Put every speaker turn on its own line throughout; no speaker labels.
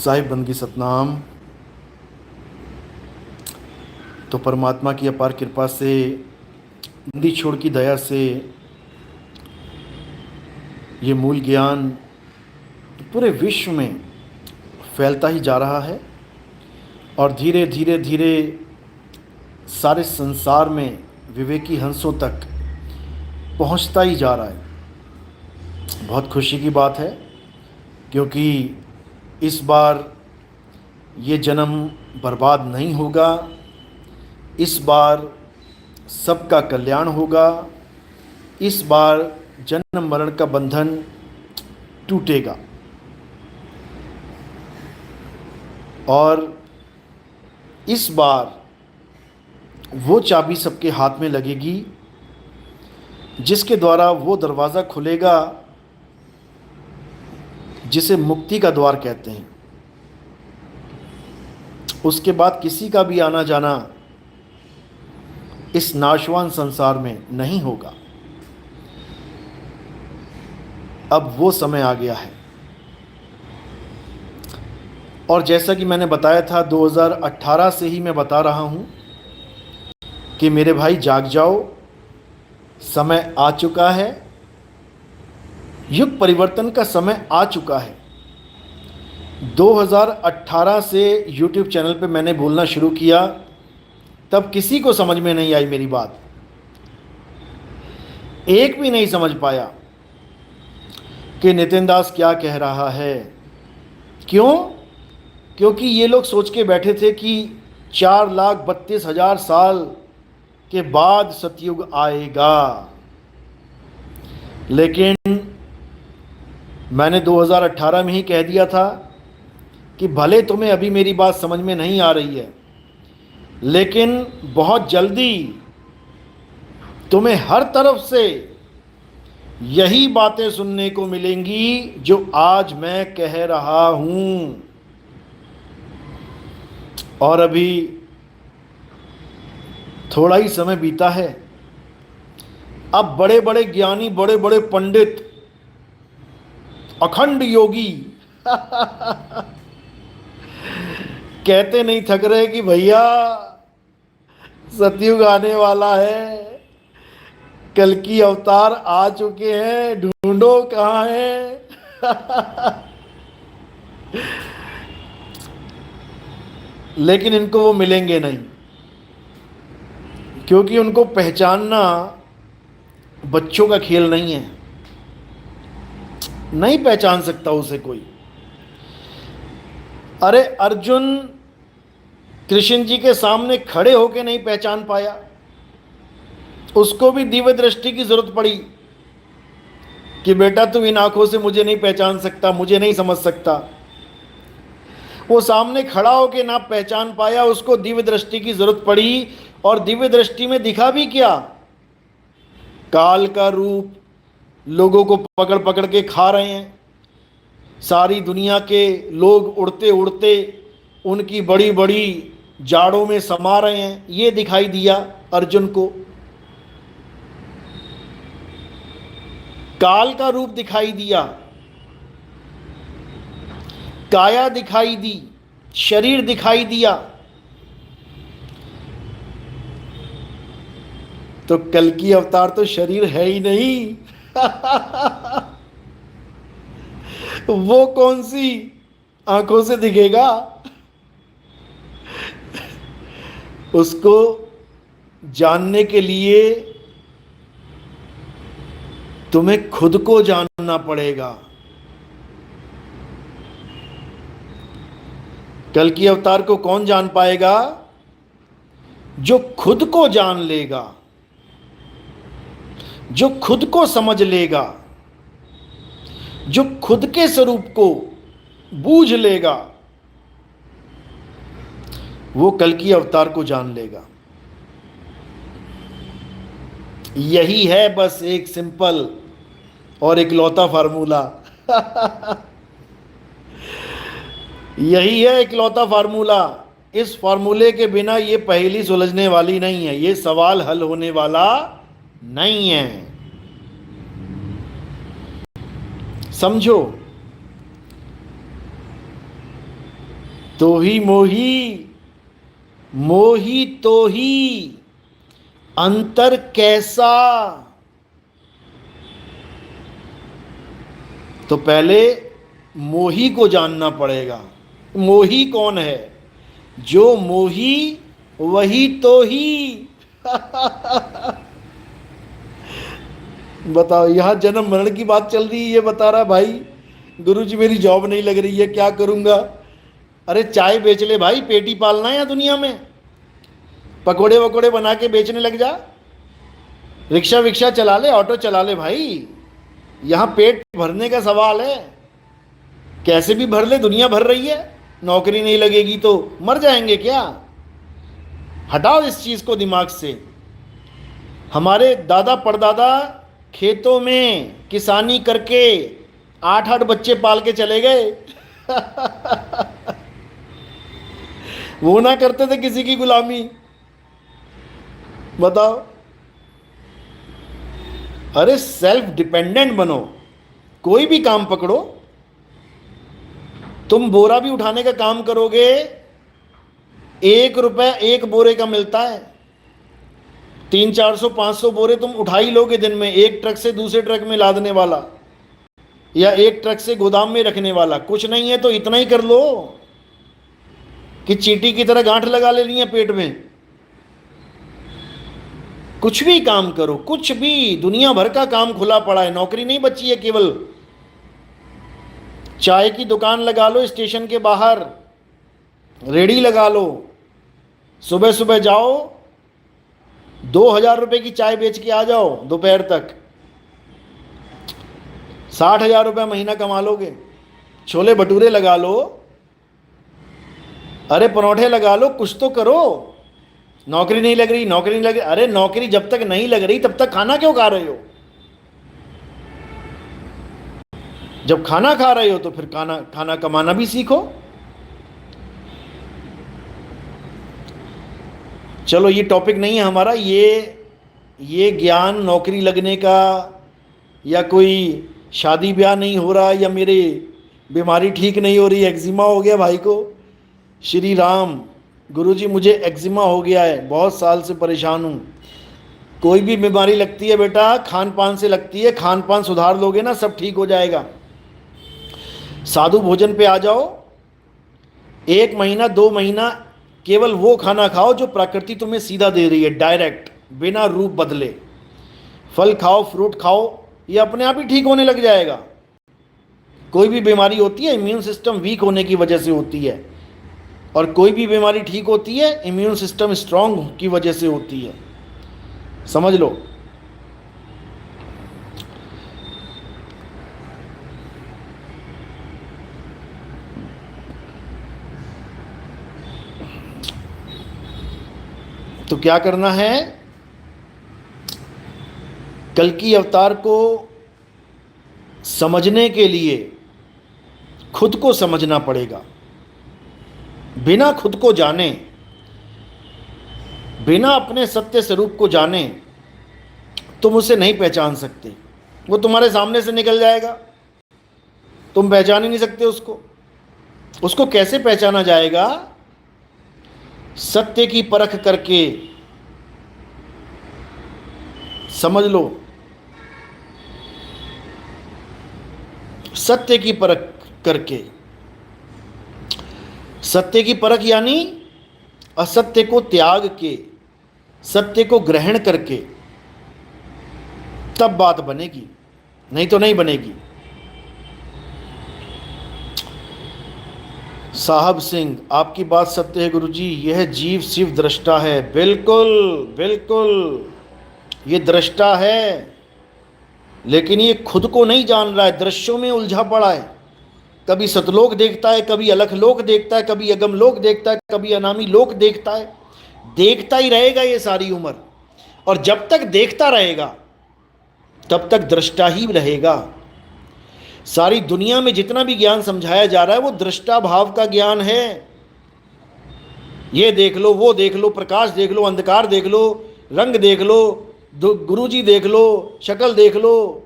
साहिब बंदगी सतनाम। तो परमात्मा की अपार कृपा से, नंदी छोड़ की दया से ये मूल ज्ञान पूरे विश्व में फैलता ही जा रहा है और धीरे धीरे धीरे सारे संसार में विवेकी हंसों तक पहुंचता ही जा रहा है। बहुत खुशी की बात है क्योंकि इस बार ये जन्म बर्बाद नहीं होगा। इस बार सबका कल्याण होगा। इस बार जन्म मरण का बंधन टूटेगा और इस बार वो चाबी सबके हाथ में लगेगी जिसके द्वारा वो दरवाज़ा खुलेगा जिसे मुक्ति का द्वार कहते हैं। उसके बाद किसी का भी आना जाना इस नाशवान संसार में नहीं होगा। अब वो समय आ गया है और जैसा कि मैंने बताया था 2018 से ही मैं बता रहा हूं कि मेरे भाई जाग जाओ, समय आ चुका है, युग परिवर्तन का समय आ चुका है। 2018 से YouTube चैनल पे मैंने बोलना शुरू किया, तब किसी को समझ में नहीं आई मेरी बात। एक भी नहीं समझ पाया कि नितिन दास क्या कह रहा है। क्यों? क्योंकि ये लोग सोच के बैठे थे कि 4,32,000 साल के बाद सतयुग आएगा। लेकिन मैंने 2018 में ही कह दिया था कि भले तुम्हें अभी मेरी बात समझ में नहीं आ रही है, लेकिन बहुत जल्दी तुम्हें हर तरफ से यही बातें सुनने को मिलेंगी जो आज मैं कह रहा हूं। और अभी थोड़ा ही समय बीता है। अब बड़े बड़े ज्ञानी, बड़े बड़े पंडित, अखंड योगी कहते नहीं थक रहे कि भैया सतयुग आने वाला है, कल की अवतार आ चुके हैं, ढूंढो कहाँ है। लेकिन इनको वो मिलेंगे नहीं, क्योंकि उनको पहचानना बच्चों का खेल नहीं है। नहीं पहचान सकता उसे कोई। अरे अर्जुन कृष्ण जी के सामने खड़े होके नहीं पहचान पाया, उसको भी दिव्य दृष्टि की जरूरत पड़ी कि बेटा तू इन आंखों से मुझे नहीं पहचान सकता, मुझे नहीं समझ सकता। वो सामने खड़ा होके ना पहचान पाया, उसको दिव्य दृष्टि की जरूरत पड़ी। और दिव्य दृष्टि में दिखा भी क्या? काल का रूप लोगों को पकड़ पकड़ के खा रहे हैं। सारी दुनिया के लोग उड़ते उड़ते उनकी बड़ी बड़ी जाड़ों में समा रहे हैं, ये दिखाई दिया अर्जुन को। काल का रूप दिखाई दिया, काया दिखाई दी, शरीर दिखाई दिया। तो कल की अवतार तो शरीर है ही नहीं। वो कौन सी आंखों से दिखेगा? उसको जानने के लिए तुम्हें खुद को जानना पड़ेगा। कल की अवतार को कौन जान पाएगा? जो खुद को जान लेगा, जो खुद को समझ लेगा, जो खुद के स्वरूप को बूझ लेगा, वो कल की अवतार को जान लेगा। यही है बस एक सिंपल और इकलौता फार्मूला। यही है इकलौता फार्मूला। इस फार्मूले के बिना ये पहेली सुलझने वाली नहीं है, ये सवाल हल होने वाला नहीं है। समझो, तो ही मोही, मोही तो ही, अंतर कैसा। तो पहले मोही को जानना पड़ेगा। मोही कौन है? जो मोही वही तो ही। बताओ, यहां जन्म मरण की बात चल रही है, ये बता रहा भाई गुरुजी मेरी जॉब नहीं लग रही है, क्या करूंगा। अरे चाय बेच ले भाई, पेटी पालना है या दुनिया में। पकोड़े वकोड़े बना के बेचने लग जा, रिक्शा विक्शा चला ले, ऑटो चला ले भाई। यहां पेट भरने का सवाल है, कैसे भी भर ले, दुनिया भर रही है। नौकरी नहीं लगेगी तो मर जाएंगे क्या? हटाओ इस चीज को दिमाग से। हमारे दादा परदादा खेतों में किसानी करके 8-8 बच्चे पाल के चले गए। वो ना करते थे किसी की गुलामी। बताओ। अरे सेल्फ डिपेंडेंट बनो, कोई भी काम पकड़ो। तुम बोरा भी उठाने का काम करोगे, 1 रुपए 1 बोरे का मिलता है। 300-400-500 बोरे तुम उठा ही लोगे दिन में, एक ट्रक से दूसरे ट्रक में लादने वाला या एक ट्रक से गोदाम में रखने वाला। कुछ नहीं है तो इतना ही कर लो कि चींटी की तरह गांठ लगा लेनी है पेट में। कुछ भी काम करो, कुछ भी, दुनिया भर का काम खुला पड़ा है, नौकरी नहीं बची है केवल। चाय की दुकान लगा लो स्टेशन के बाहर, रेडी लगा लो, सुबह सुबह जाओ, 2,000 रुपए की चाय बेच के आ जाओ, दोपहर तक 60,000 रुपये महीना कमा लोगे। छोले भटूरे लगा लो, अरे परोठे लगा लो, कुछ तो करो। नौकरी नहीं लग रही, नौकरी नहीं लग रही। अरे नौकरी जब तक नहीं लग रही तब तक खाना क्यों खा रहे हो? जब खाना खा रहे हो तो फिर खाना कमाना भी सीखो। चलो ये टॉपिक नहीं है हमारा, ये ज्ञान नौकरी लगने का, या कोई शादी ब्याह नहीं हो रहा, या मेरी बीमारी ठीक नहीं हो रही, एक्जिमा हो गया भाई को। श्री राम, गुरुजी मुझे एक्जिमा हो गया है, बहुत साल से परेशान हूँ। कोई भी बीमारी लगती है बेटा खान पान से लगती है, खान पान सुधार लोगे ना सब ठीक हो जाएगा। साधु भोजन पे आ जाओ, 1 महीना 2 महीना केवल वो खाना खाओ जो प्रकृति तुम्हें सीधा दे रही है, डायरेक्ट, बिना रूप बदले। फल खाओ, फ्रूट खाओ, ये अपने आप ही ठीक होने लग जाएगा। कोई भी बीमारी होती है इम्यून सिस्टम वीक होने की वजह से होती है, और कोई भी बीमारी ठीक होती है इम्यून सिस्टम स्ट्रांग की वजह से होती है, समझ लो। तो क्या करना है? कल की अवतार को समझने के लिए खुद को समझना पड़ेगा। बिना खुद को जाने, बिना अपने सत्य स्वरूप को जाने तुम उसे नहीं पहचान सकते। वो तुम्हारे सामने से निकल जाएगा, तुम पहचान ही नहीं सकते उसको। उसको कैसे पहचाना जाएगा? सत्य की परख करके, समझ लो, सत्य की परख करके। सत्य की परख यानी असत्य को त्याग के, सत्य को ग्रहण करके, तब बात बनेगी, नहीं तो नहीं बनेगी। साहब सिंह, आपकी बात सत्य है गुरुजी, यह जीव शिव दृष्टा है। बिल्कुल बिल्कुल, ये दृष्टा है, लेकिन ये खुद को नहीं जान रहा है, दृश्यों में उलझा पड़ा है। कभी सतलोक देखता है, कभी अलख लोक देखता है, कभी अगम लोक देखता है, कभी अनामी लोक देखता है। देखता ही रहेगा ये सारी उम्र, और जब तक देखता रहेगा तब तक दृष्टा ही रहेगा। सारी दुनिया में जितना भी ज्ञान समझाया जा रहा है वो दृष्टा भाव का ज्ञान है। ये देख लो, वो देख लो, प्रकाश देख लो, अंधकार देख लो, रंग देख लो, गुरुजी देख लो, शक्ल देख लो।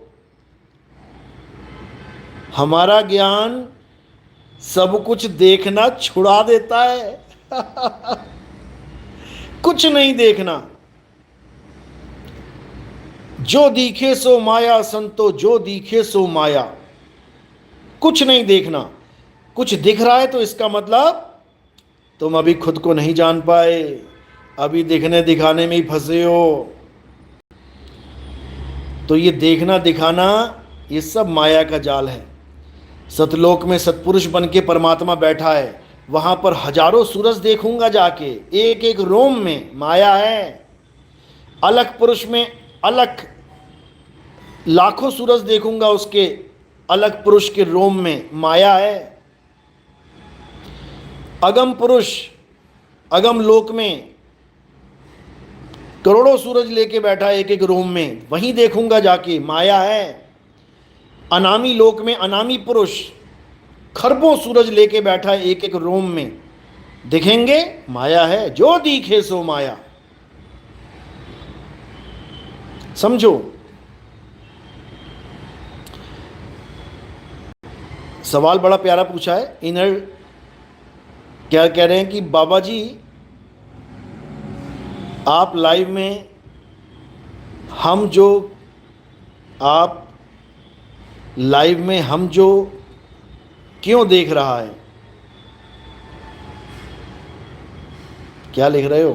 हमारा ज्ञान सब कुछ देखना छुड़ा देता है। कुछ नहीं देखना। जो दिखे सो माया संतो, जो दिखे सो माया। कुछ नहीं देखना। कुछ दिख रहा है तो इसका मतलब तुम अभी खुद को नहीं जान पाए, अभी दिखने दिखाने में ही फंसे हो। तो ये देखना दिखाना ये सब माया का जाल है। सतलोक में सतपुरुष बन के परमात्मा बैठा है, वहां पर हजारों सूरज देखूंगा जाके, एक एक रोम में माया है। अलख पुरुष में अलख लाखों सूरज देखूंगा, उसके अलग पुरुष के रोम में माया है। अगम पुरुष अगम लोक में करोड़ों सूरज लेके बैठा है एक एक रोम में, वहीं देखूंगा जाके, माया है। अनामी लोक में अनामी पुरुष खरबों सूरज लेके बैठा है एक एक रोम में, दिखेंगे, माया है। जो दिखे सो माया। समझो। सवाल बड़ा प्यारा पूछा है। इनर क्या कह रहे हैं कि बाबा जी आप लाइव में हम जो क्यों देख रहा है? क्या लिख रहे हो?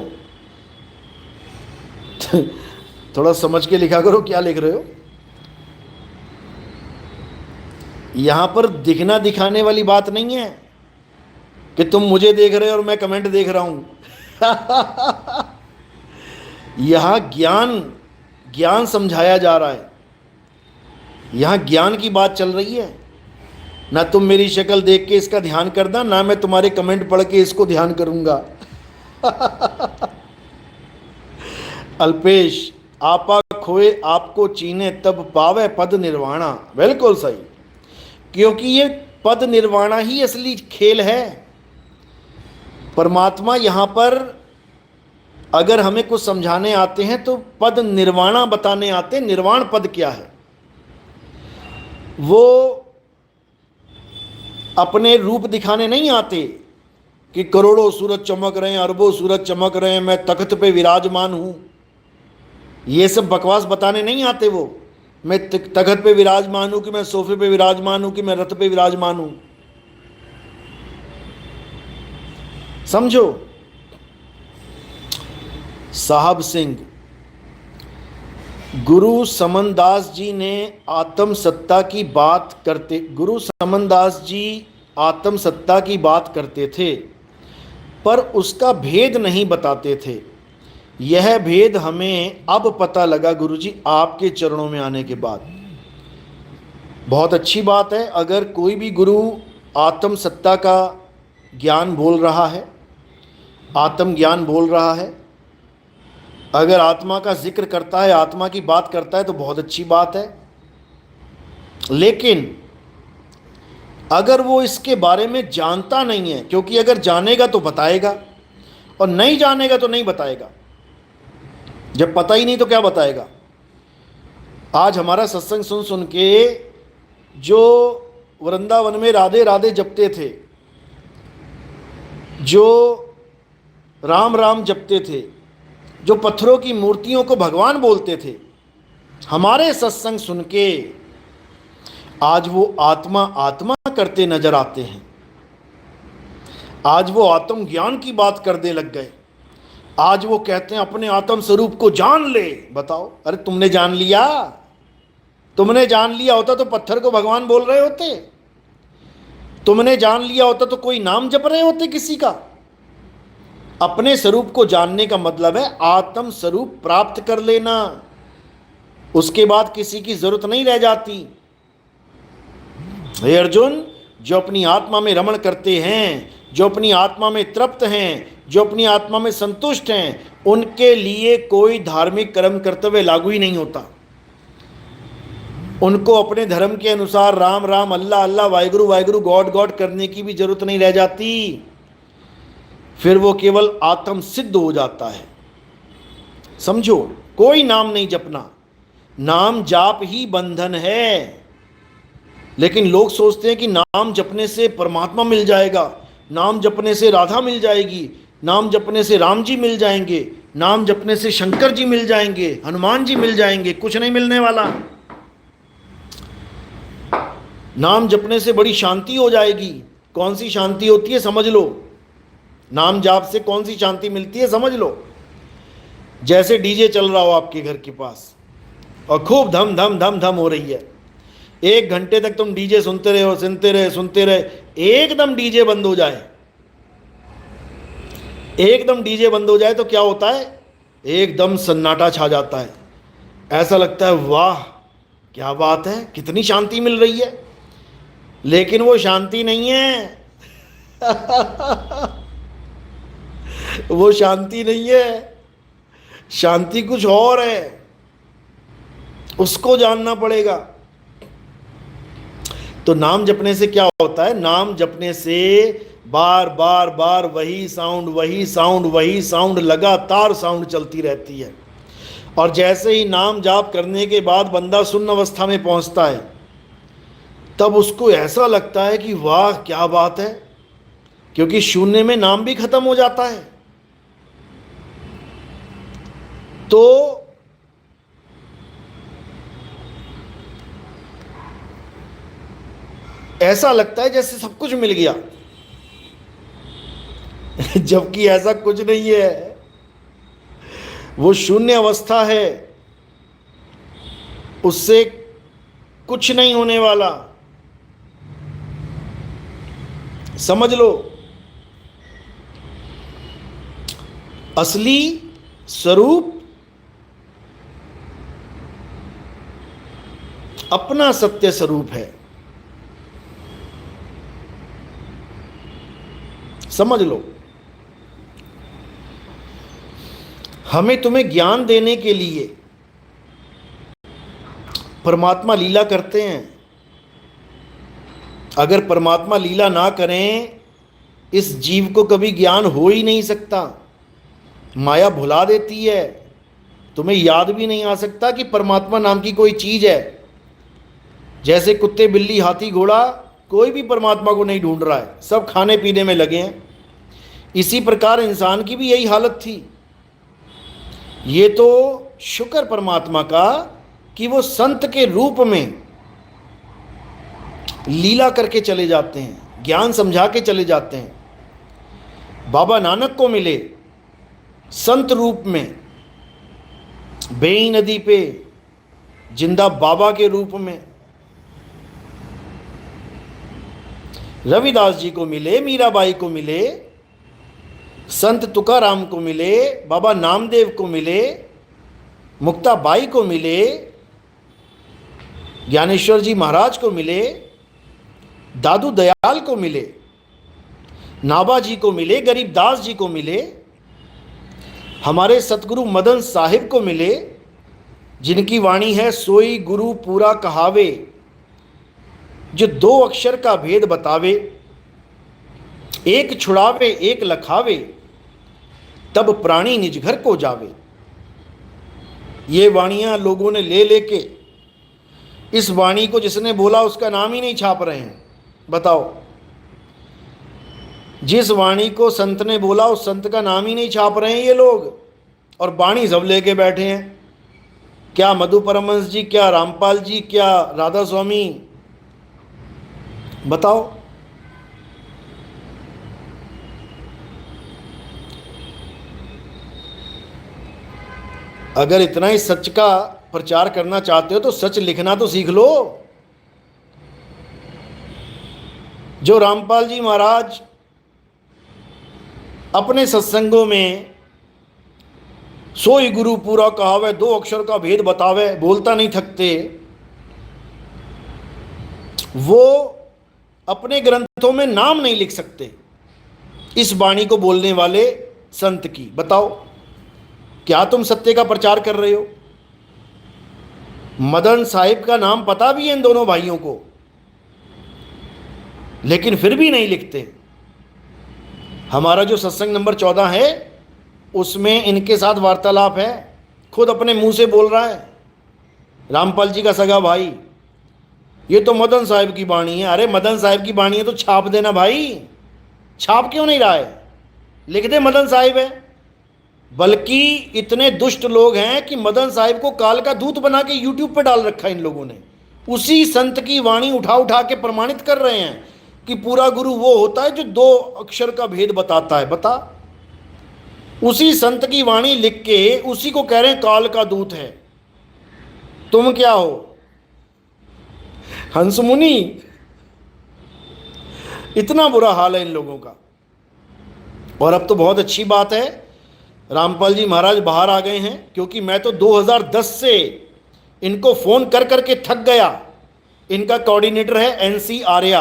थोड़ा समझ के लिखा करो क्या लिख रहे हो। यहां पर दिखना दिखाने वाली बात नहीं है कि तुम मुझे देख रहे हो और मैं कमेंट देख रहा हूं। यहां ज्ञान समझाया जा रहा है। यहां ज्ञान की बात चल रही है। ना तुम मेरी शक्ल देख के इसका ध्यान करना, ना मैं तुम्हारे कमेंट पढ़ के इसको ध्यान करूंगा। अल्पेश, आपा खोए आपको चीने तब पावे पद निर्वाणा। बिल्कुल सही, क्योंकि ये पद निर्वाणा ही असली खेल है। परमात्मा यहां पर अगर हमें कुछ समझाने आते हैं तो पद निर्वाणा बताने आते हैं। निर्वाण पद क्या है? वो अपने रूप दिखाने नहीं आते कि करोड़ों सूरज चमक रहे हैं, अरबों सूरज चमक रहे हैं, मैं तख्त पे विराजमान हूं। ये सब बकवास बताने नहीं आते वो। मैं तख्त पे विराजमान हूं कि मैं सोफे पे विराजमान हूं कि मैं रथ पे विराजमान हूं। समझो। साहब सिंह, गुरु समनदास जी ने आत्म सत्ता की बात करते गुरु समनदास जी आत्म सत्ता की बात करते थे, पर उसका भेद नहीं बताते थे। यह भेद हमें अब पता लगा गुरुजी आपके चरणों में आने के बाद। बहुत अच्छी बात है। अगर कोई भी गुरु आत्म सत्ता का ज्ञान बोल रहा है, आत्म ज्ञान बोल रहा है, अगर आत्मा का जिक्र करता है, आत्मा की बात करता है, तो बहुत अच्छी बात है। लेकिन अगर वो इसके बारे में जानता नहीं है, क्योंकि अगर जानेगा तो बताएगा और नहीं जानेगा तो नहीं बताएगा। जब पता ही नहीं तो क्या बताएगा। आज हमारा सत्संग सुन सुन के जो वृंदावन में राधे राधे जपते थे, जो राम राम जपते थे, जो पत्थरों की मूर्तियों को भगवान बोलते थे, हमारे सत्संग सुन के आज वो आत्मा आत्मा करते नजर आते हैं। आज वो आत्म ज्ञान की बात करने लग गए। आज वो कहते हैं अपने आत्म स्वरूप को जान ले। बताओ, अरे तुमने जान लिया? तुमने जान लिया होता तो पत्थर को भगवान बोल रहे होते? तुमने जान लिया होता तो कोई नाम जप रहे होते किसी का? अपने स्वरूप को जानने का मतलब है आत्म स्वरूप प्राप्त कर लेना। उसके बाद किसी की जरूरत नहीं रह जाती। हे अर्जुन, जो अपनी आत्मा में रमण करते हैं, जो अपनी आत्मा में तृप्त हैं, जो अपनी आत्मा में संतुष्ट हैं, उनके लिए कोई धार्मिक कर्म कर्तव्य लागू ही नहीं होता। उनको अपने धर्म के अनुसार राम राम, अल्लाह अल्लाह, वाहिगुरु वाहिगुरु, गॉड गॉड करने की भी जरूरत नहीं रह जाती। फिर वो केवल आत्म सिद्ध हो जाता है। समझो, कोई नाम नहीं जपना। नाम जाप ही बंधन है। लेकिन लोग सोचते हैं कि नाम जपने से परमात्मा मिल जाएगा, नाम जपने से राधा मिल जाएगी, नाम जपने से राम जी मिल जाएंगे, नाम जपने से शंकर जी मिल जाएंगे, हनुमान जी मिल जाएंगे। कुछ नहीं मिलने वाला। नाम जपने से बड़ी शांति हो जाएगी। कौन सी शांति होती है समझ लो। नाम जाप से कौन सी शांति मिलती है समझ लो। जैसे डीजे चल रहा हो आपके घर के पास और खूब धम धम धम धम हो रही है, 1 घंटे तक तुम डीजे सुनते रहे हो, सुनते रहे, एकदम डीजे बंद हो जाए, एकदम डीजे बंद हो जाए तो क्या होता है? एकदम सन्नाटा छा जाता है। ऐसा लगता है वाह क्या बात है, कितनी शांति मिल रही है। लेकिन वो शांति नहीं है। वो शांति नहीं है, शांति कुछ और है, उसको जानना पड़ेगा। तो नाम जपने से क्या होता है? नाम जपने से बार बार बार वही साउंड वही साउंड वही साउंड, लगातार साउंड चलती रहती है। और जैसे ही नाम जाप करने के बाद बंदा शून्य अवस्था में पहुंचता है, तब उसको ऐसा लगता है कि वाह क्या बात है, क्योंकि शून्य में नाम भी खत्म हो जाता है। तो ऐसा लगता है जैसे सब कुछ मिल गया। जबकि ऐसा कुछ नहीं है, वो शून्य अवस्था है, उससे कुछ नहीं होने वाला। समझ लो, असली स्वरूप अपना सत्य स्वरूप है। समझ लो, हमें तुम्हें ज्ञान देने के लिए परमात्मा लीला करते हैं। अगर परमात्मा लीला ना करें, इस जीव को कभी ज्ञान हो ही नहीं सकता। माया भुला देती है, तुम्हें याद भी नहीं आ सकता कि परमात्मा नाम की कोई चीज है। जैसे कुत्ते बिल्ली हाथी घोड़ा कोई भी परमात्मा को नहीं ढूंढ रहा है, सब खाने पीने में लगे हैं। इसी प्रकार इंसान की भी यही हालत थी। ये तो शुक्र परमात्मा का कि वो संत के रूप में लीला करके चले जाते हैं, ज्ञान समझा के चले जाते हैं। बाबा नानक को मिले संत रूप में, बेई नदी पे जिंदा बाबा के रूप में। रविदास जी को मिले, मीराबाई को मिले, संत तुकाराम को मिले, बाबा नामदेव को मिले, मुक्ताबाई को मिले, ज्ञानेश्वर जी महाराज को मिले, दादू दयाल को मिले, नाभा जी को मिले, गरीबदास जी को मिले, हमारे सतगुरु मदन साहिब को मिले, जिनकी वाणी है सोई गुरु पूरा कहावे, जो 2 अक्षर का भेद बतावे, एक छुड़ावे एक लखावे, तब प्राणी निज घर को जावे। ये वाणियां लोगों ने ले लेके इस वाणी को जिसने बोला उसका नाम ही नहीं छाप रहे हैं। बताओ, जिस वाणी को संत ने बोला उस संत का नाम ही नहीं छाप रहे हैं ये लोग, और वाणी सब लेके बैठे हैं। क्या मधु परमहंस जी, क्या रामपाल जी, क्या राधा स्वामी, बताओ। अगर इतना ही सच का प्रचार करना चाहते हो तो सच लिखना तो सीख लो। जो रामपाल जी महाराज अपने सत्संगों में सोई गुरु पूरा कहावे, 2 अक्षर का भेद बतावे, बोलता नहीं थकते, वो अपने ग्रंथों में नाम नहीं लिख सकते इस वाणी को बोलने वाले संत की। बताओ, क्या तुम सत्य का प्रचार कर रहे हो? मदन साहिब का नाम पता भी है इन दोनों भाइयों को, लेकिन फिर भी नहीं लिखते। हमारा जो सत्संग नंबर 14 है उसमें इनके साथ वार्तालाप है, खुद अपने मुंह से बोल रहा है। रामपाल जी का सगा भाई ये तो मदन साहब की वाणी है। अरे मदन साहब की वाणी है तो छाप देना भाई, छाप क्यों नहीं रहा है? लिख दे मदन साहिब है। बल्कि इतने दुष्ट लोग हैं कि मदन साहिब को काल का दूत बना के यूट्यूब पे डाल रखा है इन लोगों ने। उसी संत की वाणी उठा उठा के प्रमाणित कर रहे हैं कि पूरा गुरु वो होता है जो दो अक्षर का भेद बताता है। बता, उसी संत की वाणी लिख के उसी को कह रहे हैं काल का दूत है। तुम क्या हो? हंस मुनि। इतना बुरा हाल है इन लोगों का। और अब तो बहुत अच्छी बात है, रामपाल जी महाराज बाहर आ गए हैं, क्योंकि मैं तो 2010 से इनको फ़ोन कर करके थक गया। इनका कोऑर्डिनेटर है एनसी आर्या,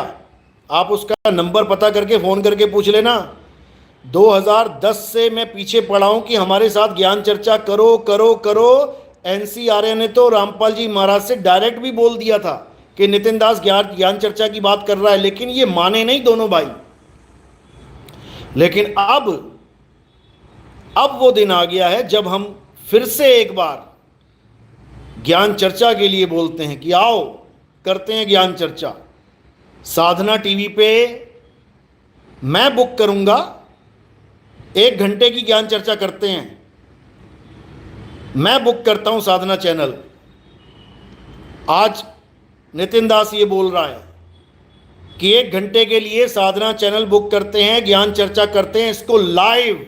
आप उसका नंबर पता करके फ़ोन करके पूछ लेना। 2010 से मैं पीछे पड़ा हूं कि हमारे साथ ज्ञान चर्चा करो करो करो। एनसी आर्या ने तो रामपाल जी महाराज से डायरेक्ट भी बोल दिया था कि नितिन दास ज्ञान चर्चा की बात कर रहा है, लेकिन ये माने नहीं दोनों भाई। लेकिन अब वो दिन आ गया है जब हम फिर से एक बार ज्ञान चर्चा के लिए बोलते हैं कि आओ करते हैं ज्ञान चर्चा। साधना टीवी पे मैं बुक करूंगा, 1 घंटे की ज्ञान चर्चा करते हैं। मैं बुक करता हूं साधना चैनल। आज नितिन दास ये बोल रहा है कि 1 घंटे के लिए साधना चैनल बुक करते हैं, ज्ञान चर्चा करते हैं। इसको लाइव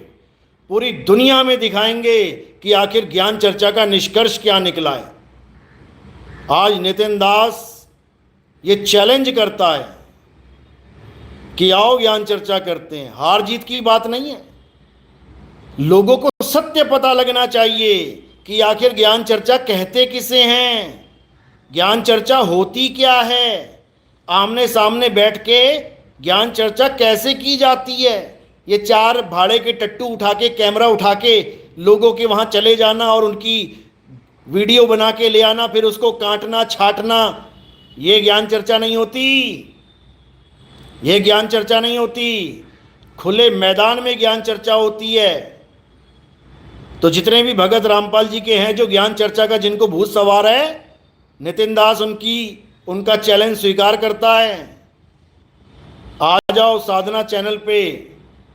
पूरी दुनिया में दिखाएंगे कि आखिर ज्ञान चर्चा का निष्कर्ष क्या निकला है। आज नितिन दास ये चैलेंज करता है कि आओ ज्ञान चर्चा करते हैं। हार जीत की बात नहीं है, लोगों को सत्य पता लगना चाहिए कि आखिर ज्ञान चर्चा कहते किसे हैं, ज्ञान चर्चा होती क्या है, आमने सामने बैठ के ज्ञान चर्चा कैसे की जाती है। ये 4 भाड़े के टट्टू उठा के, कैमरा उठा के लोगों के वहाँ चले जाना और उनकी वीडियो बना के ले आना, फिर उसको काटना छाटना, ये ज्ञान चर्चा नहीं होती। ये ज्ञान चर्चा नहीं होती, खुले मैदान में ज्ञान चर्चा होती है। तो जितने भी भगत रामपाल जी के हैं जो ज्ञान चर्चा का जिनको भूत सवार है, नितिन दास उनका चैलेंज स्वीकार करता है। आ जाओ साधना चैनल पे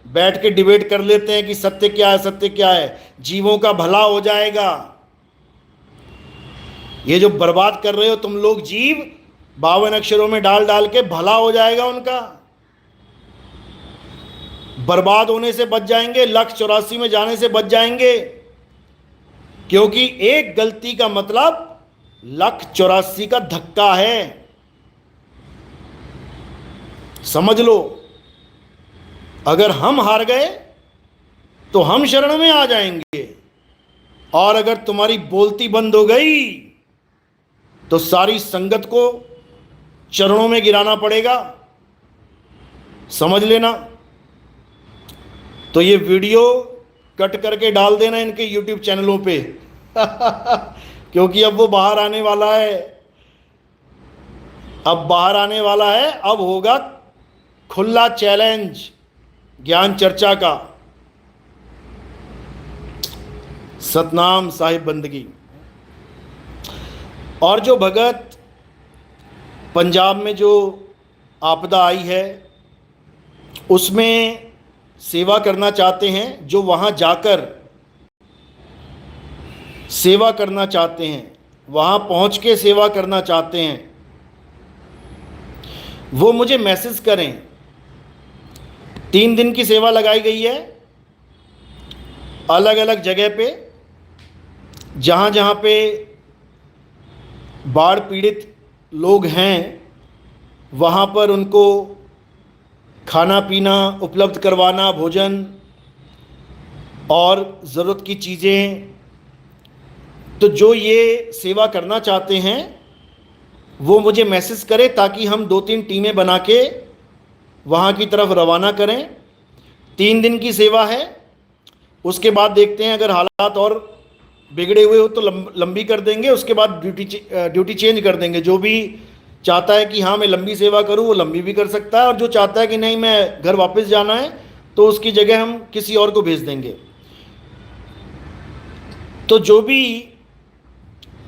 बैठ के डिबेट कर लेते हैं कि सत्य क्या है, सत्य क्या है। जीवों का भला हो जाएगा। ये जो बर्बाद कर रहे हो तुम लोग जीव, 52 अक्षरों में डाल डाल के भला हो जाएगा उनका। बर्बाद होने से बच जाएंगे, 184 में जाने से बच जाएंगे। क्योंकि एक गलती का मतलब 184 का धक्का है, समझ लो। अगर हम हार गए तो हम शरण में आ जाएंगे, और अगर तुम्हारी बोलती बंद हो गई तो सारी संगत को चरणों में गिराना पड़ेगा, समझ लेना। तो ये वीडियो कट करके डाल देना इनके YouTube चैनलों पे क्योंकि अब वो बाहर आने वाला है। अब बाहर आने वाला है, अब होगा खुला चैलेंज ज्ञान चर्चा का। सतनाम साहिब बंदगी। और जो भगत पंजाब में जो आपदा आई है उसमें सेवा करना चाहते हैं, जो वहाँ जाकर सेवा करना चाहते हैं, वहाँ पहुँच के सेवा करना चाहते हैं, वो मुझे मैसेज करें। 3 दिन की सेवा लगाई गई है अलग अलग जगह पे, जहाँ जहाँ पे बाढ़ पीड़ित लोग हैं वहाँ पर उनको खाना पीना उपलब्ध करवाना, भोजन और ज़रूरत की चीज़ें। तो जो ये सेवा करना चाहते हैं वो मुझे मैसेज करें ताकि हम 2-3 टीमें बना के वहाँ की तरफ रवाना करें। 3 दिन की सेवा है, उसके बाद देखते हैं अगर हालात और बिगड़े हुए हो तो लंबी कर देंगे, उसके बाद ड्यूटी चेंज कर देंगे। जो भी चाहता है कि हाँ मैं लंबी सेवा करूँ वो लंबी भी कर सकता है, और जो चाहता है कि नहीं मैं घर वापस जाना है तो उसकी जगह हम किसी और को भेज देंगे। तो जो भी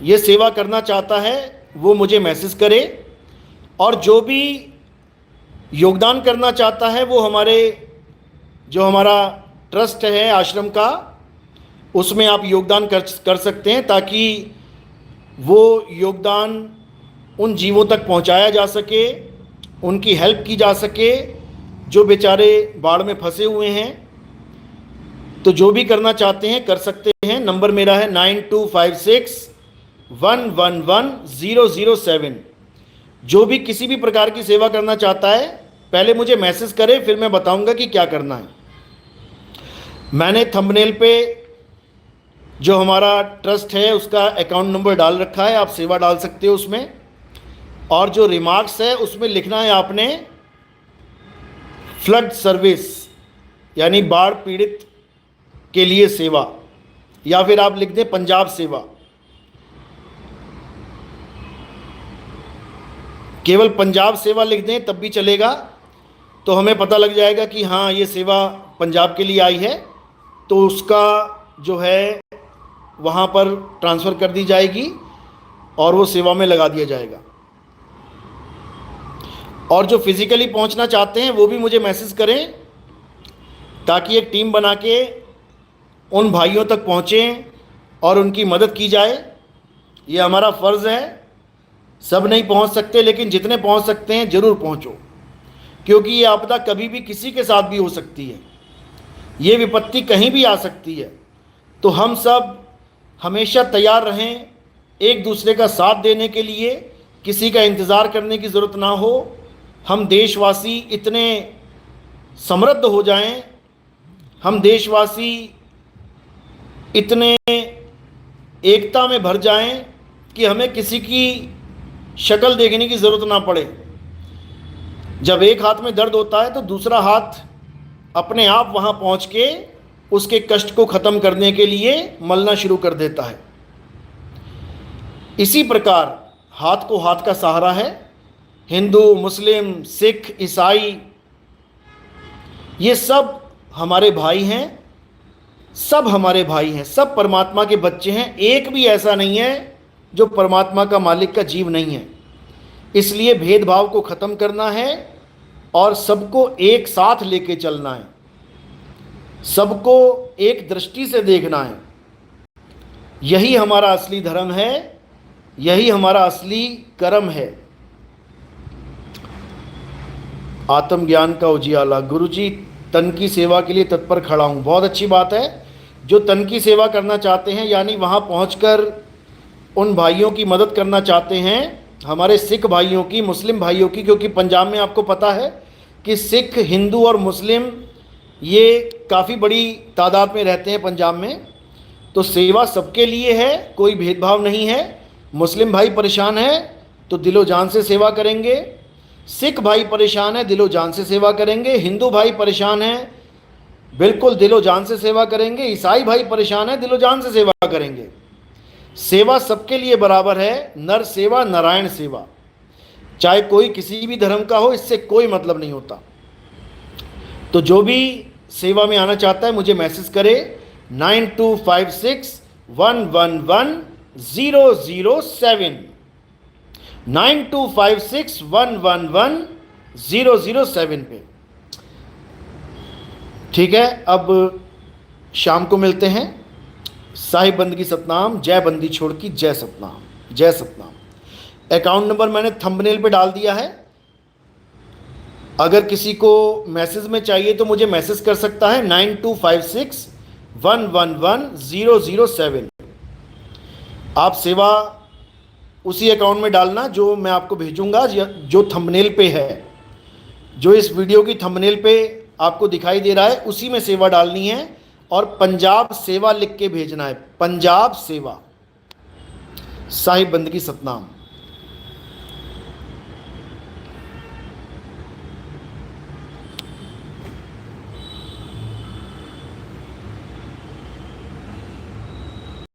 ये सेवा करना चाहता है वो मुझे मैसेज करे। और जो भी योगदान करना चाहता है वो हमारा ट्रस्ट है आश्रम का, उसमें आप योगदान कर सकते हैं, ताकि वो योगदान उन जीवों तक पहुंचाया जा सके, उनकी हेल्प की जा सके जो बेचारे बाढ़ में फंसे हुए हैं। तो जो भी करना चाहते हैं कर सकते हैं। नंबर मेरा है 9256111007। जो भी किसी भी प्रकार की सेवा करना चाहता है पहले मुझे मैसेज करे, फिर मैं बताऊंगा कि क्या करना है। मैंने थंबनेल पे जो हमारा ट्रस्ट है उसका अकाउंट नंबर डाल रखा है, आप सेवा डाल सकते हो उसमें। और जो रिमार्क्स है उसमें लिखना है आपने फ्लड सर्विस, यानी बाढ़ पीड़ित के लिए सेवा, या फिर आप लिख दें पंजाब सेवा। केवल पंजाब सेवा लिख दें तब भी चलेगा, तो हमें पता लग जाएगा कि हाँ ये सेवा पंजाब के लिए आई है, तो उसका जो है वहाँ पर ट्रांसफ़र कर दी जाएगी और वो सेवा में लगा दिया जाएगा। और जो फिज़िकली पहुँचना चाहते हैं वो भी मुझे मैसेज करें, ताकि एक टीम बना के उन भाइयों तक पहुँचें और उनकी मदद की जाए। ये हमारा फ़र्ज़ है। सब नहीं पहुँच सकते, लेकिन जितने पहुँच सकते हैं ज़रूर पहुँचो, क्योंकि ये आपदा कभी भी किसी के साथ भी हो सकती है, ये विपत्ति कहीं भी आ सकती है। तो हम सब हमेशा तैयार रहें एक दूसरे का साथ देने के लिए, किसी का इंतज़ार करने की ज़रूरत ना हो। हम देशवासी इतने समृद्ध हो जाएं, हम देशवासी इतने एकता में भर जाएं कि हमें किसी की शक्ल देखने की ज़रूरत ना पड़े। जब एक हाथ में दर्द होता है तो दूसरा हाथ अपने आप वहाँ पहुँच के उसके कष्ट को ख़त्म करने के लिए मलना शुरू कर देता है। इसी प्रकार हाथ को हाथ का सहारा है। हिंदू, मुस्लिम, सिख, ईसाई, ये सब हमारे भाई हैं, सब हमारे भाई हैं, सब परमात्मा के बच्चे हैं। एक भी ऐसा नहीं है जो परमात्मा का मालिक का जीव नहीं है। इसलिए भेदभाव को ख़त्म करना है और सबको एक साथ लेके चलना है, सबको एक दृष्टि से देखना है। यही हमारा असली धर्म है, यही हमारा असली कर्म है। आत्मज्ञान का उजियाला। गुरुजी तन की सेवा के लिए तत्पर खड़ा हूँ। बहुत अच्छी बात है। जो तन की सेवा करना चाहते हैं, यानी वहाँ पहुँचकर उन भाइयों की मदद करना चाहते हैं, हमारे सिख भाइयों की, मुस्लिम भाइयों की, क्योंकि पंजाब में आपको पता है कि सिख, हिंदू और मुस्लिम ये काफ़ी बड़ी तादाद में रहते हैं पंजाब में। तो सेवा सबके लिए है, कोई भेदभाव नहीं है। मुस्लिम भाई परेशान है तो दिलो जान से सेवा करेंगे, सिख भाई परेशान है दिलो जान से सेवा करेंगे, हिंदू भाई परेशान है बिल्कुल दिलो जान से सेवा करेंगे, ईसाई भाई परेशान है दिलो जान से सेवा करेंगे। सेवा सबके लिए बराबर है। नर सेवा नारायण सेवा, चाहे कोई किसी भी धर्म का हो, इससे कोई मतलब नहीं होता। तो जो भी सेवा में आना चाहता है मुझे मैसेज करे 9256111007 9256111007 पे। ठीक है, अब शाम को मिलते हैं। साहिब बंदगी सतनाम, जय बंदी छोड़ की जय सतनाम, जय सतनाम। अकाउंट नंबर मैंने थंबनेल पे डाल दिया है। अगर किसी को मैसेज में चाहिए तो मुझे मैसेज कर सकता है 9256111007। आप सेवा उसी अकाउंट में डालना जो मैं आपको भेजूंगा, जो थंबनेल पे है, जो इस वीडियो की थंबनेल पे आपको दिखाई दे रहा है, उसी में सेवा डालनी है और पंजाब सेवा लिख के भेजना है। पंजाब सेवा, साहिब बंदगी सतनाम।